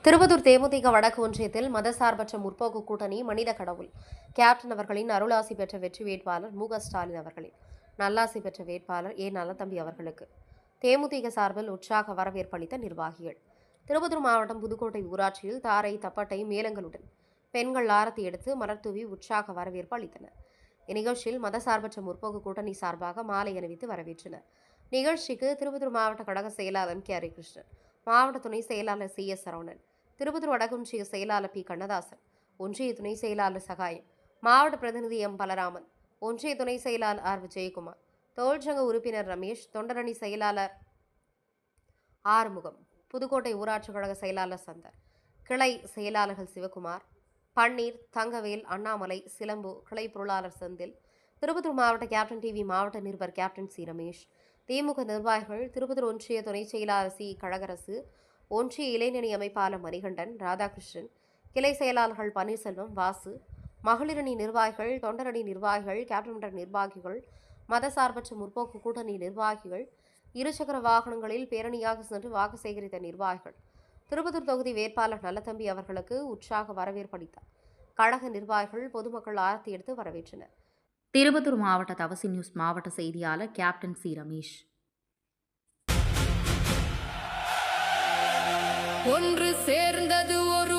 திருப்பத்தூர் தேமுதிக வடக்கு ஒன்றியத்தில் மதசார்பற்ற முற்போக்கு கூட்டணி மனித கடவுள் கேப்டன் அவர்களின் அருளாசி பெற்ற வெற்றி வேட்பாளர் மு.க.ஸ்டாலின் அவர்களின் நல்லாசி பெற்ற வேட்பாளர் ஏ. நல்லதம்பி அவர்களுக்கு தேமுதிக சார்பில் உற்சாக வரவேற்பளித்த நிர்வாகிகள். திருப்பத்தூர் மாவட்டம் புதுக்கோட்டை ஊராட்சியில் தாரை தப்பட்டை மேளங்களுடன் பெண்கள் ஆரத்தி எடுத்து மலர்தூவி உற்சாக வரவேற்பு அளித்தனர். இந்நிகழ்ச்சியில் மதசார்பற்ற முற்போக்கு கூட்டணி சார்பாக மாலை அணிவித்து வரவேற்றனர். நிகழ்ச்சிக்கு திருப்பத்தூர் மாவட்ட கழக செயலாளர் கே. ஹரிகிருஷ்ணன், மாவட்ட துணை செயலாளர் சி. எஸ். சரவணன், திருப்பத்தூர் வடகொன்றிய செயலாளர் பி. கண்ணதாசன், ஒன்றிய துணை செயலாளர் சகாயம், மாவட்ட பிரதிநிதி எம். பலராமன், ஒன்றிய துணை செயலாளர் ஆர். விஜயகுமார், தொழிற்சங்க உறுப்பினர் ரமேஷ், தொண்டரணி செயலாளர் ஆறுமுகம், புதுக்கோட்டை ஊராட்சி கழக செயலாளர் சந்தர், கிளை செயலாளர்கள் சிவகுமார், பன்னீர், தங்கவேல், அண்ணாமலை, சிலம்பு, கிளை பொருளாளர் செந்தில், திருப்பத்தூர் மாவட்ட கேப்டன் டிவி மாவட்ட நிருபர் கேப்டன் சி. ரமேஷ், திமுக நிர்வாகிகள், திருப்பத்தூர் ஒன்றிய துணை செயலாளர் சி. கழகரசு, ஒன்றிய இளைஞணி அமைப்பாளர் மணிகண்டன், ராதாகிருஷ்ணன், கிளை செயலாளர்கள் பன்னீர்செல்வம், வாசு, மகளிரணி நிர்வாகிகள், தொண்டரணி நிர்வாகிகள், கேப்டன் நிர்வாகிகள், மதசார்பற்ற முற்போக்கு கூட்டணி நிர்வாகிகள், இருசக்கர வாகனங்களில் பேரணியாக சென்று வாக்கு சேகரித்த நிர்வாகிகள், திருப்பத்தூர் தொகுதி வேட்பாளர் நல்லதம்பி அவர்களுக்கு உற்சாக வரவேற்பளித்தார். கழக நிர்வாகிகள், பொதுமக்கள் ஆரத்தி எடுத்து வரவேற்றனர். திருப்பத்தூர் மாவட்ட தவசி நியூஸ் மாவட்ட செய்தியாளர் கேப்டன் சி. ரமேஷ். ஒன்று சேர்ந்தது ஒரு